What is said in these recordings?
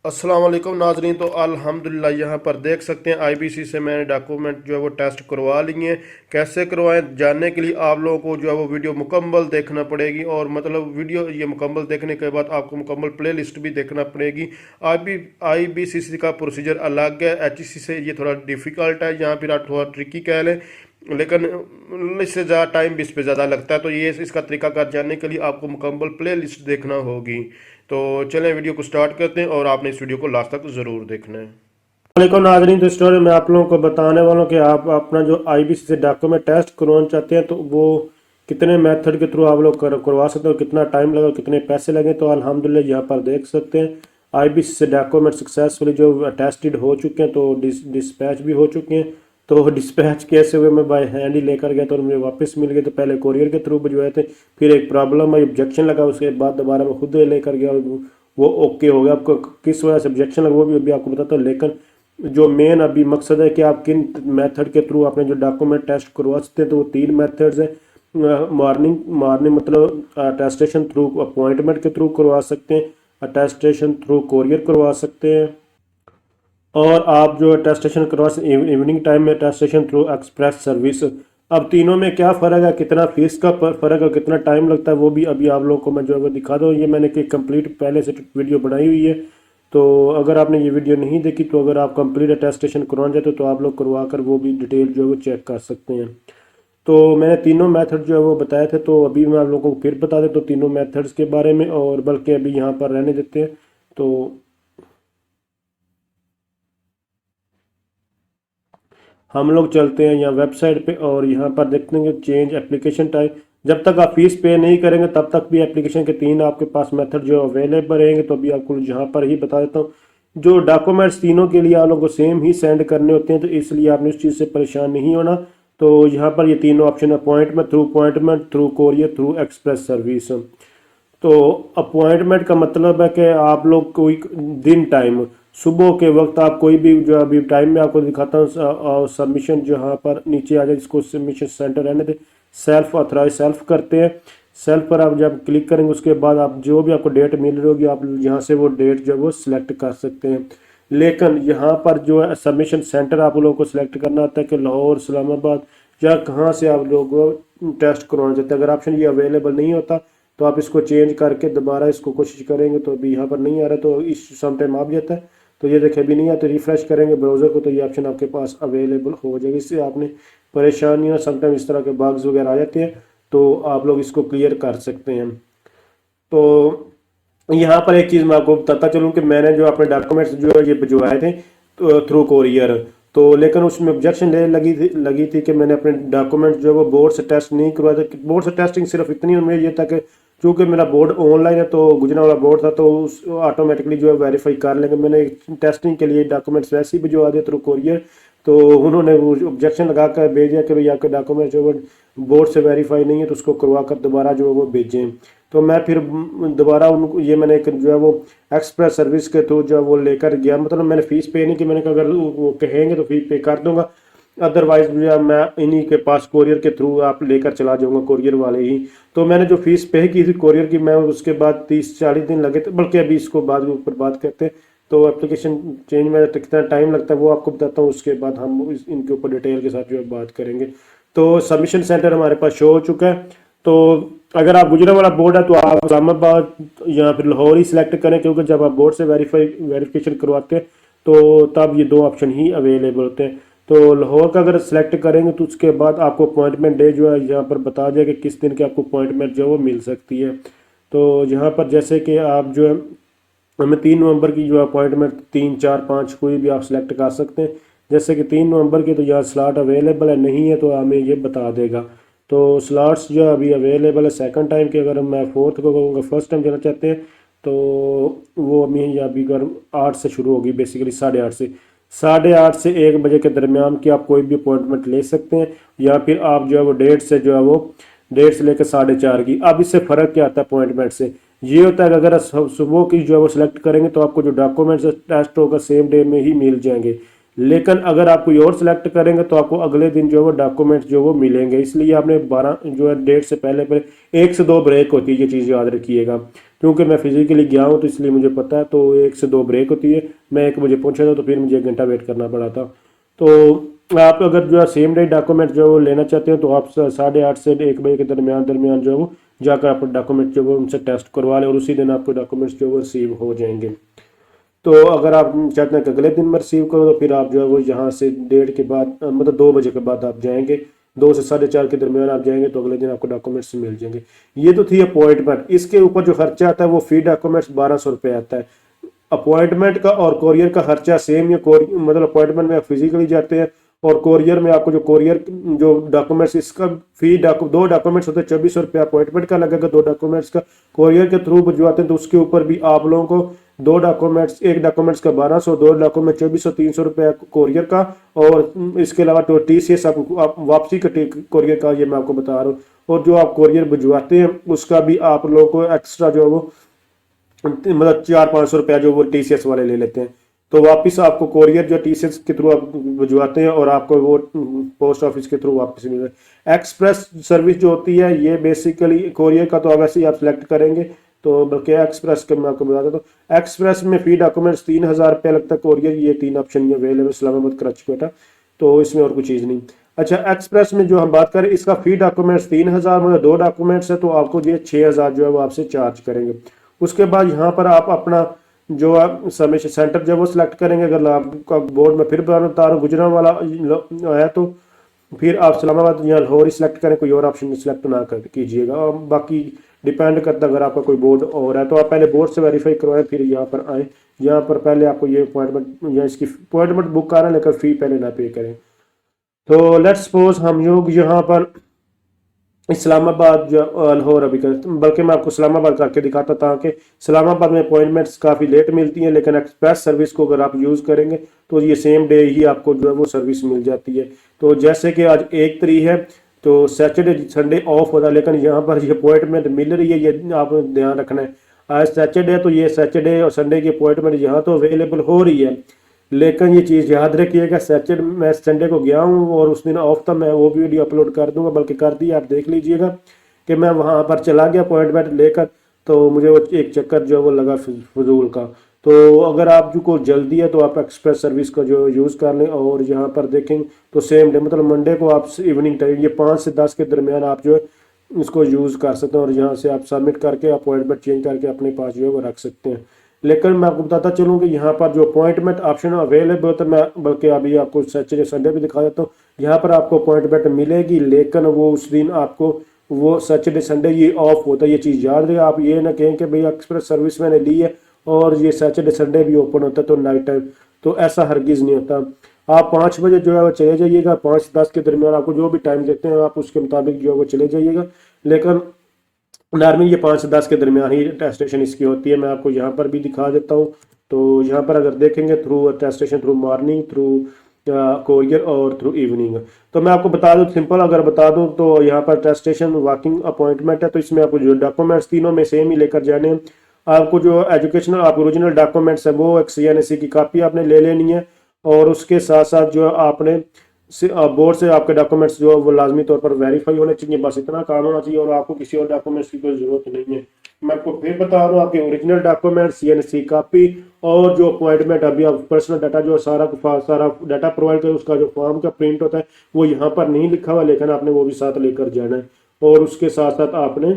अस्सलाम वालेकुम नाजरीन। तो अल्हम्दुलिल्लाह यहाँ पर देख सकते हैं आईबीसी से मैंने डॉक्यूमेंट जो है वो टेस्ट करवा लिए हैं। कैसे करवाएं जानने के लिए आप लोगों को जो है वो वीडियो मुकम्मल देखना पड़ेगी, और मतलब वीडियो ये मुकम्मल देखने के बाद आपको मुकम्मल प्ले लिस्ट भी देखना पड़ेगी। आईबीसीसी का प्रोसीजर अलग है, एचईसी से ये थोड़ा डिफ़िकल्ट है, यहाँ पर आप थोड़ा ट्रिकी कह लें, लेकिन इससे ज़्यादा टाइम भी इस पर ज़्यादा लगता है। तो ये इसका तरीकाकार जानने के लिए आपको मुकम्मल प्ले लिस्ट देखना होगी। तो चलें वीडियो को स्टार्ट करते हैं, और आपने इस वीडियो को लास्ट तक ज़रूर देखना है। वालेकुम नाजरीन, तो स्टोरी में आप लोगों को बताने वाला हूँ कि आप अपना जो आईबीसी से डॉक्यूमेंट टेस्ट करवाना चाहते हैं तो वो कितने मेथड के थ्रू आप लोग करवा सकते हो, कितना टाइम लगा, कितने पैसे लगे। तो अल्हम्दुलिल्लाह यहाँ पर देख सकते हैं आईबीसी से डॉक्यूमेंट सक्सेसफुली जो टेस्टेड हो चुके हैं, तो डिस्पैच भी हो चुके हैं। तो डिस्पैच कैसे हुए, मैं बाय हैंड ही लेकर गया, तो मुझे वापस मिल गए। तो पहले कोरियर के थ्रू भिजवाए थे, फिर एक प्रॉब्लम आई, ऑब्जेक्शन लगा, उसके बाद दोबारा मैं खुद लेकर गया, वो ओके हो गया। आपको किस वजह से ऑब्जेक्शन लगा वो भी अभी आपको बताता हूँ, लेकिन जो मेन अभी मकसद है कि आप किन मेथड के थ्रू आपने जो डॉक्यूमेंट टेस्ट करवा सकते हैं, तो वो तीन मेथड्स हैं। मॉर्निंग मॉर्निंग मतलब अटेस्टेशन थ्रू अपॉइंटमेंट के थ्रू करवा सकते हैं, अटेस्टेशन थ्रू कोरियर करवा सकते हैं, और आप जो अटेस्टेशन करवा सकते इवनिंग टाइम में अटेस्टेशन थ्रू एक्सप्रेस सर्विस। अब तीनों में क्या फ़र्क है, कितना फीस का फ़र्क है, कितना टाइम लगता है, वो भी अभी आप लोगों को मैं जो है वो दिखा दूँ। ये मैंने कि कंप्लीट पहले से वीडियो बनाई हुई है, तो अगर आपने ये वीडियो नहीं देखी तो अगर आप कंप्लीट अटेस्टेशन करवाना चाहते हो तो आप लोग करवा कर वो भी डिटेल जो है वो चेक कर सकते हैं। तो मैंने तीनों मेथड जो है वो बताए थे, तो अभी मैं आप लोगों को फिर बता दें तो तीनों मेथड्स के बारे में, और बल्कि अभी यहाँ पर रहने देते हैं। तो हम लोग चलते हैं यहाँ वेबसाइट पे, और यहाँ पर देखते हैं चेंज एप्लीकेशन टाइप। जब तक आप फीस पे नहीं करेंगे तब तक भी एप्लीकेशन के तीन आपके पास मेथड जो अवेलेबल रहेंगे। तो अभी आपको यहाँ पर ही बता देता हूँ, जो डॉक्यूमेंट्स तीनों के लिए आप लोगों को सेम ही सेंड करने होते हैं, तो इसलिए आपने उस चीज़ से परेशान नहीं होना। तो यहाँ पर ये तीनों option, appointment through courier through express service. तो अपॉइंटमेंट का मतलब है कि आप लोग कोई दिन टाइम सुबह के वक्त आप कोई भी जो अभी टाइम में आपको दिखाता हूँ सबमिशन, जहाँ पर नीचे आ जाए जिसको सबमिशन सेंटर रहने दे, सेल्फ ऑथराइज सेल्फ करते हैं। सेल्फ पर आप जब क्लिक करेंगे उसके बाद आप जो भी आपको डेट मिल रही होगी आप यहाँ से वो डेट जो है वो सिलेक्ट कर सकते हैं। लेकिन यहाँ पर जो है सबमिशन सेंटर आप लोगों को सिलेक्ट करना होता है कि लाहौर, इस्लामाबाद, या कहाँ से आप लोग टेस्ट करवाना चाहते हैं। अगर ऑप्शन ये अवेलेबल नहीं होता तो आप इसको चेंज करके दोबारा इसको कोशिश करेंगे, तो अभी यहाँ पर नहीं आ रहा, तो इस सम टाइम आ जाता है। तो ये देखिए अभी नहीं आता, तो रिफ्रेश करेंगे ब्राउज़र को तो ये ऑप्शन आपके पास अवेलेबल हो जाएगी। इससे आपने परेशानियाँ समटाइम इस तरह के बग्स वगैरह आ जाते हैं, तो आप लोग इसको क्लियर कर सकते हैं। तो यहाँ पर एक चीज़ मैं आपको बताता चलूँ कि मैंने जो अपने डॉक्यूमेंट्स जो है ये भिजवाए थे तो थ्रू कोरियर, तो लेकिन उसमें ऑब्जेक्शन लगी थी कि मैंने अपने डॉक्यूमेंट जो है वो बोर्ड से टेस्ट नहीं करवाया था। बोर्ड से टेस्टिंग सिर्फ इतनी उम्मीद ये था कि चूँकि मेरा बोर्ड ऑनलाइन है, तो गुजरा वाला बोर्ड था, तो उस ऑटोमेटिकली जो है वेरीफाई कर लेंगे। मैंने टेस्टिंग के लिए डॉक्यूमेंट्स वैसे ही भिजवा दिए थ्रू कोरियर, तो उन्होंने वो ऑब्जेक्शन लगा कर भेजा कि भाई आपके डॉक्यूमेंट जो है बोर्ड से वेरीफाई नहीं है, तो उसको करवा कर दोबारा जो है वो भेजें। तो मैं फिर दोबारा उनको ये मैंने जो है वो एक्सप्रेस सर्विस के थ्रू जो है वो लेकर गया। मतलब मैंने फ़ीस पे नहीं की, मैंने कहा अगर वो कहेंगे तो फ़ीस पे कर दूंगा, अदरवाइज जो है मैं इन्हीं के पास कोरियर के थ्रू आप लेकर चला जाऊंगा, कोरियर वाले ही। तो मैंने जो फीस पे की थी कोरियर की, मैं उसके बाद 30-40 दिन लगे थे, बल्कि अभी इसको बाद के ऊपर बात करते हैं। तो एप्लीकेशन चेंज में कितना टाइम लगता है वो आपको बताता हूँ, उसके बाद हम इनके ऊपर डिटेल के साथ जो है बात करेंगे। तो सबमिशन सेंटर हमारे पास शो हो चुका है। तो अगर आप गुजरात वाला बोर्ड है तो आप इस्लामाबाद या फिर लाहौर ही सिलेक्ट करें, क्योंकि जब आप बोर्ड से वेरिफिकेशन करवाते हैं तो तब ये दो ऑप्शन ही अवेलेबल होते हैं। तो लाहौर का अगर सिलेक्ट करेंगे तो उसके बाद आपको अपॉइंटमेंट डे जो है यहाँ पर बता दिया कि किस दिन की आपको अपॉइंटमेंट जो है वो मिल सकती है। तो यहाँ पर जैसे कि आप जो है हमें 3 नवंबर की जो अपॉइंटमेंट 3, 4, 5 कोई भी आप सिलेक्ट कर सकते हैं। जैसे कि 3 नवंबर की तो यहाँ स्लॉट अवेलेबल है, नहीं है तो हमें ये बता देगा। तो स्लॉट्स जो अभी अवेलेबल है सेकंड टाइम के, अगर मैं फोर्थ को कहूँगा फर्स्ट टाइम जाना चाहते हैं तो वो हमें अभी अगर 8 से शुरू होगी, बेसिकली 8:30 से 8:30 से 1 बजे के दरमियान की आप कोई भी अपॉइंटमेंट ले सकते हैं, या फिर आप जो है वो डेढ़ से लेकर 4:30 की। अब इससे फ़र्क क्या आता है अपॉइंटमेंट से, ये होता है कि अगर सुबह की जो है वो सिलेक्ट करेंगे तो आपको जो डॉक्यूमेंट्स टेस्ट होगा सेम डे में ही मिल जाएंगे। लेकिन अगर आप कोई और सिलेक्ट करेंगे तो आपको अगले दिन जो है वो डॉक्यूमेंट्स जो वो मिलेंगे। इसलिए आपने 12 जो है डेट से पहले पहले 1 से 2 ब्रेक होती है, ये चीज़ याद रखिएगा। क्योंकि मैं फिजिकली गया हूँ तो इसलिए मुझे पता है। तो 1 से 2 ब्रेक होती है। मैं 1 बजे पहुंचा था तो फिर मुझे 1 घंटा वेट करना पड़ा था। तो आप अगर जो है सेम डे डॉक्यूमेंट जो है वो लेना चाहते हैं तो आप 8:30 से 1 बजे के दरमियान दरमियान जो है वो जाकर आप डॉक्यूमेंट जो है उनसे टेस्ट करवा लें और उसी दिन आपको डॉक्यूमेंट्स जो है वो रिसीव हो जाएंगे। तो अगर आप चाहते हैं कि अगले दिन में रिसीव करो तो फिर आप जो है वो यहाँ से 1:30 के बाद मतलब 2 बजे के बाद आप जाएंगे, 2 से 4:30 के दरमियान आप जाएंगे तो अगले दिन आपको डॉक्यूमेंट्स मिल जाएंगे। ये तो थी अपॉइंटमेंट। इसके ऊपर जो खर्चा आता है वो फी डॉक्यूमेंट्स 1200 रुपये आता है। अपॉइंटमेंट का और कोरियर का खर्चा सेम, या मतलब अपॉइंटमेंट में आप फिजिकली जाते हैं और कोरियर में आपको जो कोरियर जो डॉक्यूमेंट्स इसका फी 2 डॉक्यूमेंट्स होते हैं 2400 रुपये अपॉइंटमेंट का लगेगा। 2 डॉक्यूमेंट्स का कोरियर के थ्रू भिजवाते हैं तो उसके ऊपर भी आप लोगों को 2 डॉक्यूमेंट्स, 1 डॉक्यूमेंट्स का 1200, 2 डॉक्यूमेंट 2400, 300 रुपये कोरियर का। और इसके अलावा तो TCS आप वापसी का कोरियर का ये मैं आपको बता रहा हूँ। और जो आप कोरियर भिजवाते हैं उसका भी आप लोगों को एक्स्ट्रा जो है वो मतलब 400-500 रुपया जो वो TCS वाले ले लेते हैं। तो वापस आपको कोरियर जो TCS के थ्रू आप भिजवाते हैं और आपको वो पोस्ट ऑफिस के थ्रू वापस मिल जाए। एक्सप्रेस सर्विस जो होती है ये बेसिकली कोरियर का तो वैसे ही आप सिलेक्ट करेंगे तो बल्कि एक्सप्रेस का मैं आपको बता देता हूँ। एक्सप्रेस में फी डॉक्यूमेंट्स 3000 रुपये लगता है। कोरियर ये 3 ऑप्शन ये अवेलेबल इस्लामाबाद, कराची, क्वेटा। तो इसमें और कोई चीज़ नहीं। अच्छा, एक्सप्रेस में जो हम बात करें इसका फी डॉक्यूमेंट्स 3000, मतलब 2 डॉक्यूमेंट्स है तो आपको ये 6000 जो है वो आपसे चार्ज करेंगे। उसके बाद यहाँ पर आप अपना जो आप सबमिशन सेंटर जो है वो सिलेक्ट करेंगे। अगर आपका बोर्ड में फिर बता रहा हूँ गुजरांवाला है तो फिर आप इस्लामाबाद या लाहौर ही सिलेक्ट करें, कोई और ऑप्शन सिलेक्ट ना कर कीजिएगा। और बाकी डिपेंड करता है, अगर आपका कोई बोर्ड और है तो आप पहले बोर्ड से वेरीफाई करवाएं फिर यहाँ पर आए। यहाँ पर पहले आपको ये अपॉइंटमेंट या इसकी अपॉइंटमेंट बुक करा लेकर फी पहले ना पे करें। तो लेट्स सपोज हम लोग यहाँ पर इस्लामाबाद जो लाहौर अभी कर, बल्कि मैं आपको इस्लामाबाद करके दिखाता था कि इस्लामाबाद में अपॉइंटमेंट्स काफ़ी लेट मिलती हैं, लेकिन एक्सप्रेस सर्विस को अगर आप यूज़ करेंगे तो ये सेम डे ही आपको जो है वो सर्विस मिल जाती है। तो जैसे कि आज 1 तारीख है तो सैटरडे संडे ऑफ होता है, लेकिन यहाँ पर ये अपॉइंटमेंट मिल रही है, ये आपको ध्यान रखना है। आज सैटरडे तो ये सैटरडे और संडे की अपॉइंटमेंट यहाँ तो अवेलेबल हो रही है, लेकिन ये चीज़ याद रखिएगा सैटरडे मैं संडे को गया हूँ और उस दिन ऑफ था। मैं वो भी वीडियो अपलोड कर दूंगा, बल्कि कर दी, आप देख लीजिएगा कि मैं वहाँ पर चला गया अपॉइंटमेंट लेकर तो मुझे वो एक चक्कर जो है वो लगा फजूल का। तो अगर आप जो को जल्दी है तो आप एक्सप्रेस सर्विस का जो यूज़ कर लें। और यहाँ पर देखें तो सेम डे मतलब मंडे को आप इवनिंग टाइम ये 5 से 10 के दरमियान आप जो है इसको यूज़ कर सकते हैं और यहाँ से आप सबमिट करके अपॉइंटमेंट चेंज करके अपने पास जो है वो रख सकते हैं। लेकिन मैं आपको बताता चलूँ कि यहाँ पर जो अपॉइंटमेंट ऑप्शन अवेलेबल होता है, मैं बल्कि अभी आपको सैटरडे संडे भी दिखा देता हूँ। यहाँ पर आपको अपॉइंटमेंट मिलेगी, लेकिन वो उस दिन आपको वो सैटरडे संडे ये ऑफ होता है। ये चीज़ याद रहे, आप ये ना कहें कि भाई एक्सप्रेस सर्विस मैंने ली है और ये सैटरडे संडे भी ओपन होता है तो नाइट टाइम, तो ऐसा हरगिज़ नहीं होता। आप 5 बजे जो है वो चले जाइएगा, 5 से 10 के दरमियान आपको जो भी टाइम देते हैं आप उसके मुताबिक जो है वो चले जाइएगा। लेकिन नॉर्मली ये 5 से 10 के दरमियान ही टेस्टेशन इसकी होती है। मैं आपको यहाँ पर भी दिखा देता हूँ। तो यहाँ पर अगर देखेंगे थ्रू टेस्टेशन थ्रू मॉर्निंग, थ्रू कोरियर और थ्रू इवनिंग। तो मैं आपको बता दूँ सिंपल अगर बता दूँ तो यहाँ पर टेस्टेशन वॉकिंग अपॉइंटमेंट है तो इसमें आपको जो डॉक्यूमेंट्स तीनों में सेम ही लेकर जाने हैं। आपको जो एजुकेशनल आप ओरिजिनल डॉक्यूमेंट्स है वो एक CNSE की कापी आपने ले लेनी है और उसके साथ साथ जो आपने बोर्ड से आपके डॉक्यूमेंट्स जो है वो लाजमी तौर पर वेरीफाई होने चाहिए। बस इतना काम होना चाहिए और आपको किसी और डॉक्यूमेंट्स की कोई जरूरत नहीं है। मैं आपको फिर बता रहा हूँ, आपके ओरिजिनल डॉक्यूमेंट, CNSE कापी और जो अपॉइंटमेंट अभी आप पर्सनल डाटा जो सारा डाटा प्रोवाइड करें उसका जो फॉर्म का प्रिंट होता है वो यहाँ पर नहीं लिखा हुआ, लेकिन आपने वो भी साथ लेकर जाना है। और उसके साथ साथ आपने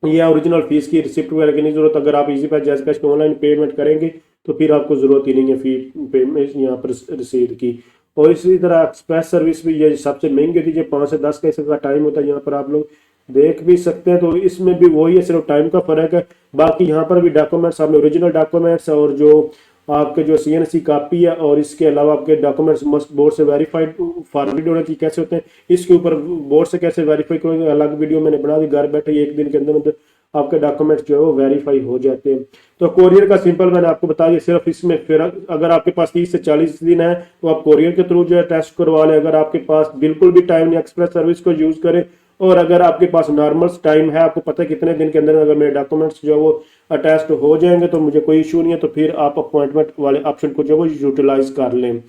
ये ओरिजिनल फीस की रिसिप्ट वगैरह की नहीं जरूरत। अगर आप इजी पैस जैज कैश ऑनलाइन पेमेंट करेंगे तो फिर आपको जरूरत ही नहीं है फी पेमेंट यहाँ पर रसीद की। और इसी तरह एक्सप्रेस सर्विस भी ये सबसे महंगी होती है, 5 से 10 का इसका टाइम होता है, यहाँ पर आप लोग देख भी सकते हैं। तो इसमें भी वही है, सिर्फ टाइम का फर्क है। बाकी यहाँ पर भी डॉक्यूमेंट्स आपने ओरिजिनल डॉक्यूमेंट्स और जो आपके जो CNSE कापी है और इसके अलावा आपके डॉक्यूमेंट्स मस्ट बोर्ड से वेरीफाइड फॉरवर्ड होने की कैसे होते हैं, इसके ऊपर बोर्ड से कैसे वेरीफाई करेंगे अलग वीडियो मैंने बना दी। घर बैठे 1 दिन के अंदर अंदर आपके डॉक्यूमेंट्स जो है वो वेरीफाई हो जाते हैं। तो कोरियर का सिंपल मैंने आपको बता दिया, सिर्फ इसमें फिर अगर आपके पास 30 से 40 दिन है तो आप कोरियर के थ्रू जो है टेस्ट करवा लें। अगर आपके पास बिल्कुल भी टाइम नहीं, एक्सप्रेस सर्विस को यूज करें। और अगर आपके पास नॉर्मल टाइम है, आपको पता है कितने दिन के अंदर अगर मेरे डॉक्यूमेंट्स जो है वो अटैच्ड हो जाएंगे तो मुझे कोई इशू नहीं है, तो फिर आप अपॉइंटमेंट वाले ऑप्शन को जो है वो यूटिलाइज कर लें।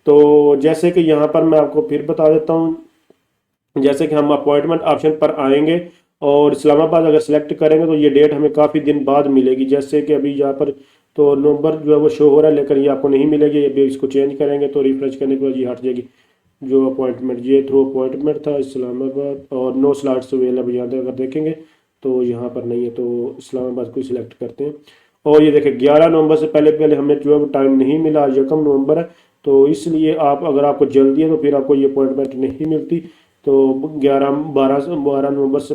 तो जैसे कि यहाँ पर मैं आपको फिर बता देता हूँ, जैसे कि हम अपॉइंटमेंट ऑप्शन पर आएंगे और इस्लामाबाद अगर सेलेक्ट करेंगे तो ये डेट हमें काफ़ी दिन बाद मिलेगी। जैसे कि अभी यहाँ पर तो नवंबर जो है वो शो हो रहा है, लेकिन ये आपको नहीं मिलेगी। अभी इसको चेंज करेंगे तो रिफ्रेश करने के बाद ये हट जाएगी। जो अपॉइंटमेंट, ये थ्रू अपॉइंटमेंट था इस्लामाबाद, और नो स्लॉट्स अवेलेबल यहाँ अगर देखेंगे तो यहाँ पर नहीं है, तो इस्लामाबाद को सिलेक्ट करते हैं। और ये देखें 11 नवंबर से पहले पहले हमें जो है टाइम नहीं मिला, आज 1 नवंबर है, तो इसलिए आप अगर आपको जल्दी है तो फिर आपको ये अपॉइंटमेंट नहीं मिलती। तो 11 12 नवंबर से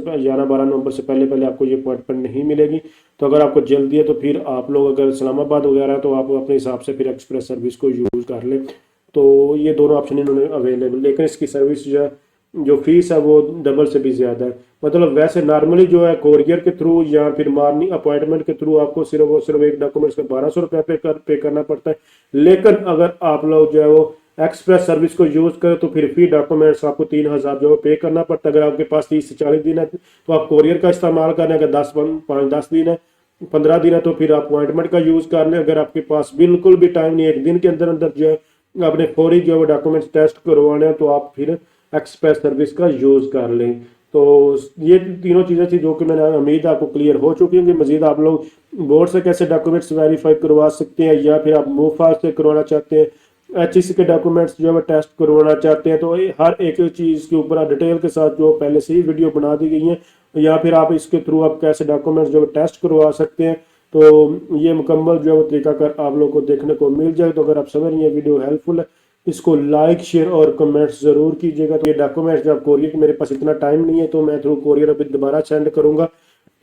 पहले पहले आपको ये अपॉइंटमेंट नहीं मिलेगी। तो अगर आपको जल्दी है तो फिर आप लोग अगर इस्लामाबाद वगैरह है तो आप अपने हिसाब से फिर एक्सप्रेस सर्विस को यूज़ कर लें। तो ये दोनों ऑप्शन इन्होंने अवेलेबल, लेकिन इसकी सर्विस जो है, जो फीस है वो डबल से भी ज़्यादा है। मतलब वैसे नॉर्मली जो है कोरियर के थ्रू या फिर मॉर्निंग अपॉइंटमेंट के थ्रू आपको सिर्फ एक डॉक्यूमेंट्स का 1200 रुपये पे करना पड़ता है। लेकिन अगर आप लोग जो है वो एक्सप्रेस सर्विस को यूज़ करें तो फिर फी डॉक्यूमेंट्स आपको 3000 जो है पे करना पड़ता है। अगर आपके पास 30 से 40 दिन है तो आप कोरियर का इस्तेमाल करें, अगर 10 दिन है, 15 दिन है तो फिर आप अपॉइंटमेंट का यूज़ कर लें। अगर आपके पास बिल्कुल भी टाइम नहीं है, एक दिन के अंदर अंदर जो है अपने फौरी जो है डॉक्यूमेंट्स टेस्ट करवाने हैं, तो आप फिर एक्सप्रेस सर्विस का यूज़ कर लें। तो ये तीनों चीज़ें थी जो कि मैंने उम्मीद आपको क्लियर हो चुकी हैं कि मजीद आप लोग बोर्ड से कैसे डॉक्यूमेंट्स वेरीफाई करवा सकते हैं, या फिर आप मूफा से करवाना चाहते हैं, एचईसी के डॉक्यूमेंट्स जो है टेस्ट करवाना चाहते हैं, तो हर एक चीज़ के ऊपर डिटेल के साथ जो पहले से ही वीडियो बना दी गई है, या फिर आप इसके थ्रू आप कैसे डॉक्यूमेंट्स जो टेस्ट करवा सकते हैं। तो ये मुकम्मल जो है वो तरीकाकार आप लोगों को देखने को मिल जाए। तो अगर आप समझ रही हैं वीडियो हेल्पफुल है, इसको लाइक शेयर और कमेंट्स ज़रूर कीजिएगा। तो ये डॉक्यूमेंट्स जब कोरियर, मेरे पास इतना टाइम नहीं है तो मैं थ्रू कोरियर अभी दोबारा सेंड करूँगा,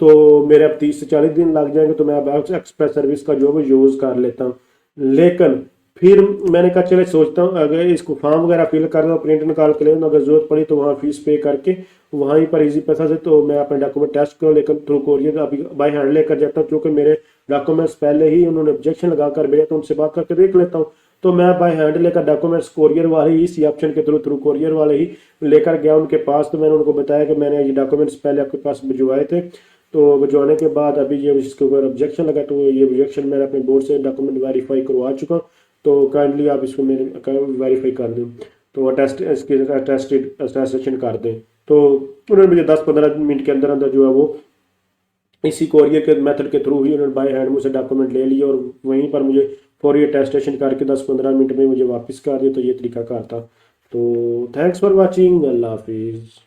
तो मेरे अब 30 से 40 दिन लग जाएंगे, तो मैं अब एक्सप्रेस सर्विस का जो है यूज़ कर लेता हूँ। लेकिन फिर मैंने कहा चले सोचता हूँ अगर इसको फॉर्म वगैरह फिल कर दो, प्रिंट निकाल के ले, अगर जरूरत पड़ी तो वहाँ फीस पे करके वहीं पर इजी पैसा से तो मैं अपने डॉक्यूमेंट टेस्ट करूँ। लेकिन थ्रू कोरियर अभी बाई हैंड लेकर जाता हूँ, क्योंकि मेरे डॉक्यूमेंट्स पहले ही उन्होंने ऑब्जेक्शन लगा कर भेजा, तो उनसे बात करके देख लेता हूँ। तो मैं बाई हैंड लेकर डॉक्यूमेंट्स कोरियर वाले ही, इसी ऑप्शन के थ्रू कोरियर वाले ही लेकर गया उनके पास। तो मैंने उनको बताया कि मैंने ये डॉक्यूमेंट्स पहले आपके पास भिजवाए थे, तो भिजवाने के बाद अभी ये इसके ऊपर ऑब्जेक्शन लगा, तो ये ऑब्जेक्शन मैंने अपने बोर्ड से डॉक्यूमेंट वेरीफाई करवा चुका हूँ, तो काइंडली आप इसको मेरे वेरीफाई कर दें, तो अटेस्ट इसके अटेस्टेशन कर दें। तो उन्होंने मुझे 10-15 मिनट के अंदर अंदर जो है वो इसी कोरियर के मेथड के थ्रू ही उन्होंने बाय हैंड मुझसे डॉक्यूमेंट ले लिए, और वहीं पर मुझे फौरी अटेस्टेशन करके 10-15 मिनट में मुझे वापस कर दिया। तो ये तरीका कार था। तो थैंक्स फॉर वॉचिंग, अल्लाह हाफिज़।